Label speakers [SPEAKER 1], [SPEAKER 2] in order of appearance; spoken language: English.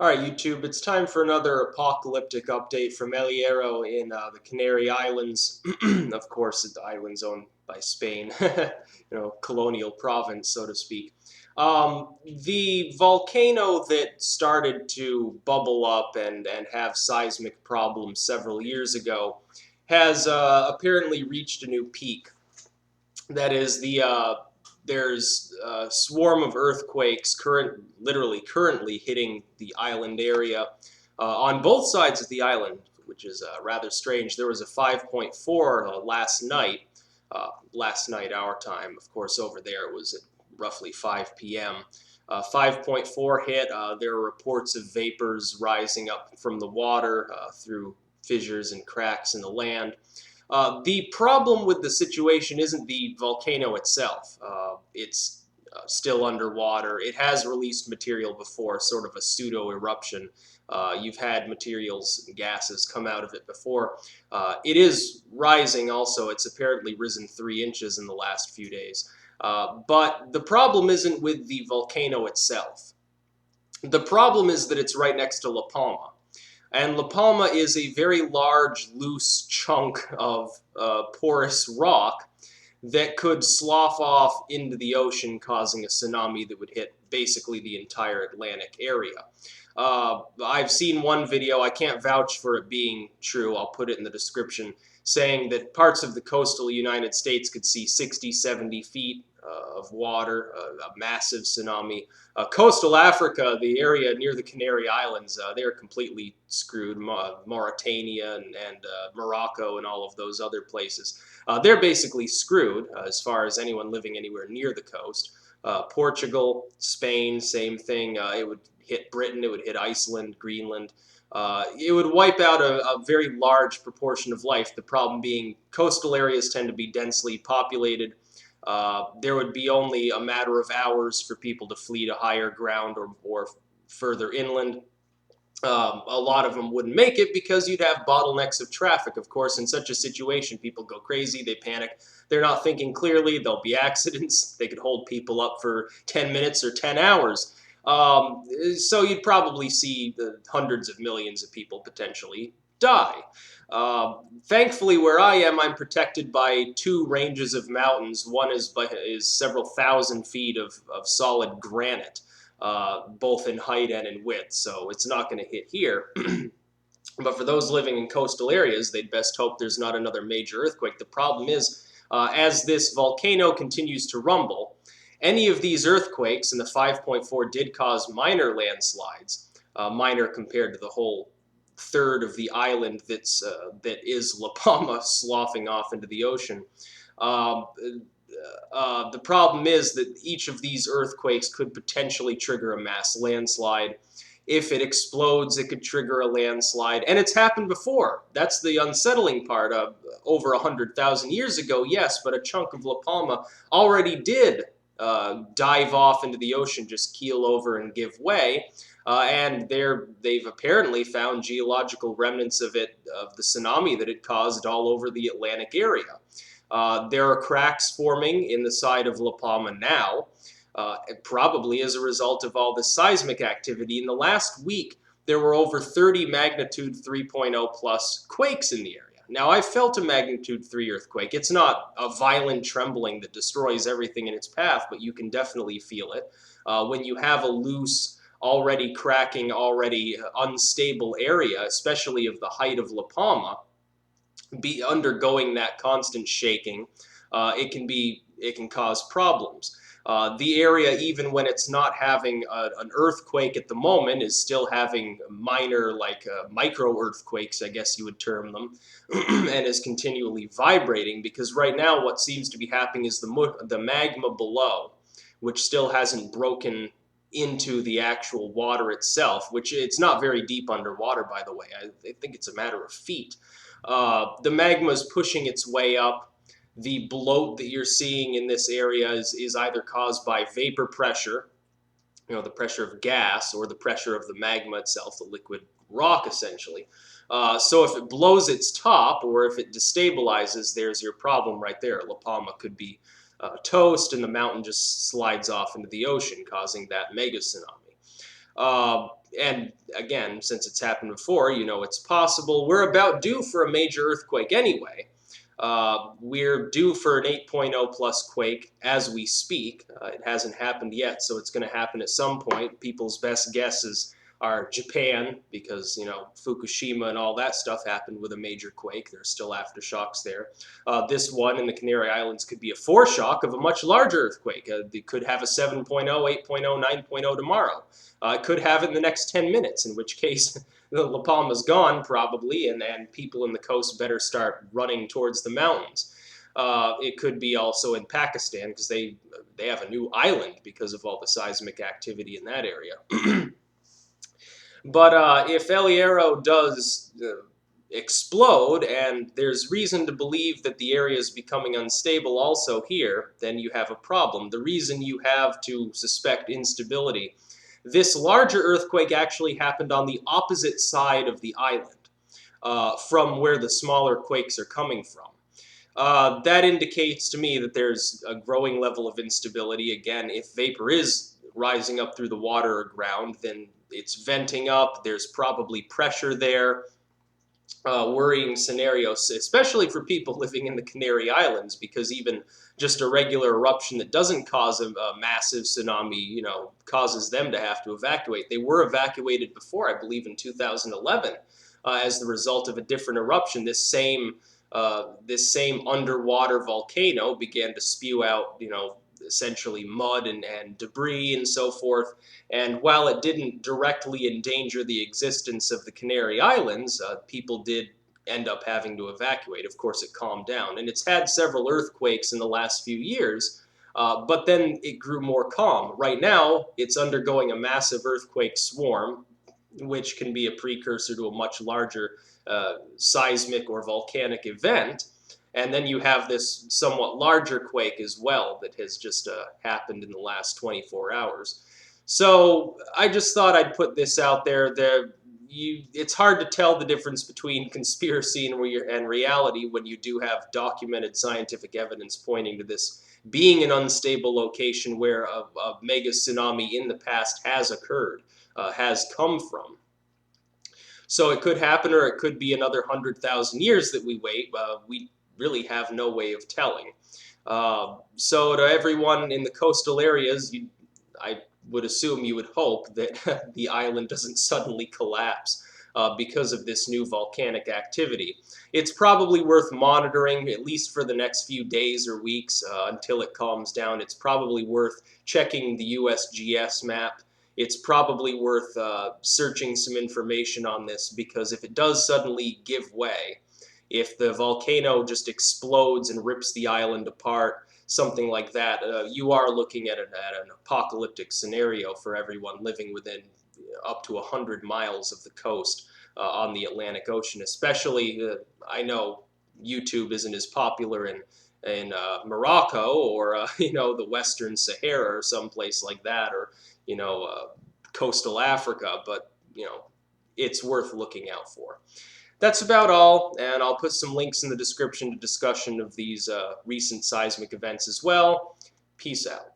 [SPEAKER 1] Alright, YouTube, it's time for another apocalyptic update from Hierro in the Canary Islands. Of course, the island's owned by Spain, colonial province, so to speak. The volcano that started to bubble up and have seismic problems several years ago has apparently reached a new peak. That is, there's a swarm of earthquakes literally currently hitting the island area on both sides of the island, which is rather strange. There was a 5.4 last night our time. Of course, over there it was at roughly 5 p.m. 5.4 hit. There are reports of vapors rising up from the water through fissures and cracks in the land. The problem with the situation isn't the volcano itself. It's still underwater. It has released material before, sort of a pseudo-eruption. You've had materials and gases come out of it before. It is rising also. It's apparently risen 3 inches in the last few days. But the problem isn't with the volcano itself. The problem is that it's right next to La Palma. And La Palma is a very large, loose chunk of porous rock that could slough off into the ocean, causing a tsunami that would hit basically the entire Atlantic area. I've seen one video, I can't vouch for it being true, I'll put it in the description, saying that parts of the coastal United States could see 60, 70 feet of water, a massive tsunami. Coastal Africa, the area near the Canary Islands, they're completely screwed. Mauritania and Morocco and all of those other places. They're basically screwed as far as anyone living anywhere near the coast. Portugal, Spain, same thing. It would hit Britain, it would hit Iceland, Greenland. It would wipe out a very large proportion of life. The problem being coastal areas tend to be densely populated. There would be only a matter of hours for people to flee to higher ground or further inland. A lot of them wouldn't make it because you'd have bottlenecks of traffic. Of course, in such a situation, people go crazy, they panic, they're not thinking clearly, there'll be accidents, they could hold people up for 10 minutes or 10 hours. So you'd probably see the hundreds of millions of people potentially die. Thankfully, where I am, I'm protected by 2 ranges of mountains. One is several thousand feet of solid granite, both in height and in width, so it's not going to hit here. But for those living in coastal areas, they'd best hope there's not another major earthquake. The problem is, as this volcano continues to rumble, any of these earthquakes, and the 5.4 did cause minor landslides, minor compared to the whole third of the island that is La Palma sloughing off into the ocean. The problem is that each of these earthquakes could potentially trigger a mass landslide. If it explodes, it could trigger a landslide, and it's happened before. That's the unsettling part. Over 100,000 years ago, yes, but a chunk of La Palma already did dive off into the ocean, just keel over and give way. And they've apparently found geological remnants of the tsunami that it caused all over the Atlantic area. There are cracks forming in the side of La Palma now, probably as a result of all this seismic activity. In the last week, there were over 30 magnitude 3.0 plus quakes in the area. Now, I've felt a magnitude 3 earthquake. It's not a violent trembling that destroys everything in its path, but you can definitely feel it. When you have a loose, already cracking, already unstable area, especially of the height of La Palma, be undergoing that constant shaking, it can cause problems. The area, even when it's not having an earthquake at the moment, is still having minor, micro earthquakes, I guess you would term them, and is continually vibrating, because right now what seems to be happening is the magma below, which still hasn't broken into the actual water itself, which it's not very deep underwater, by the way. I think it's a matter of feet. The magma is pushing its way up. The bloat that you're seeing in this area is either caused by vapor pressure, the pressure of gas, or the pressure of the magma itself, the liquid rock, essentially. So if it blows its top, or if it destabilizes, there's your problem right there. La Palma could be toast, and the mountain just slides off into the ocean, causing that mega tsunami. And again, since it's happened before, you know it's possible. We're about due for a major earthquake anyway. We're due for an 8.0 plus quake as we speak. It hasn't happened yet, so it's going to happen at some point. People's best guesses are Japan, because you know Fukushima and all that stuff happened with a major quake. There's still aftershocks there. This one in the Canary Islands could be a foreshock of a much larger earthquake. They could have a 7.0, 8.0, 9.0 tomorrow. It could have it in the next 10 minutes, in which case La Palma's gone probably, and people in the coast better start running towards the mountains. It could be also in Pakistan, because they have a new island because of all the seismic activity in that area. But if El Hierro does explode, and there's reason to believe that the area is becoming unstable also here, then you have a problem. The reason you have to suspect instability: this larger earthquake actually happened on the opposite side of the island from where the smaller quakes are coming from. That indicates to me that there's a growing level of instability. Again, if vapor is rising up through the water or ground, then it's venting up. There's probably pressure there. Worrying scenarios, especially for people living in the Canary Islands, because even just a regular eruption that doesn't cause a massive tsunami, you know, causes them to have to evacuate. They were evacuated before, I believe, in 2011, as the result of a different eruption. This same underwater volcano began to spew out, you know, essentially mud and debris and so forth. And while it didn't directly endanger the existence of the Canary Islands, people did end up having to evacuate. Of course, it calmed down. And it's had several earthquakes in the last few years, but then it grew more calm. Right now, it's undergoing a massive earthquake swarm, which can be a precursor to a much larger seismic or volcanic event. And then you have this somewhat larger quake as well that has just happened in the last 24 hours. So I just thought I'd put this out there. It's hard to tell the difference between conspiracy and reality when you do have documented scientific evidence pointing to this being an unstable location where a mega tsunami in the past has occurred, has come from. So it could happen, or it could be another 100,000 years that we wait. We really have no way of telling. So to everyone in the coastal areas, I would assume you would hope that the island doesn't suddenly collapse because of this new volcanic activity. It's probably worth monitoring, at least for the next few days or weeks until it calms down. It's probably worth checking the USGS map. It's probably worth searching some information on this, because if it does suddenly give way, if the volcano just explodes and rips the island apart, something like that, you are looking at an apocalyptic scenario for everyone living within up to 100 miles of the coast on the Atlantic Ocean. Especially, I know YouTube isn't as popular in Morocco, or you know, the Western Sahara or someplace like that, or you know, coastal Africa, but you know, it's worth looking out for. That's about all, and I'll put some links in the description to discussion of these recent seismic events as well. Peace out.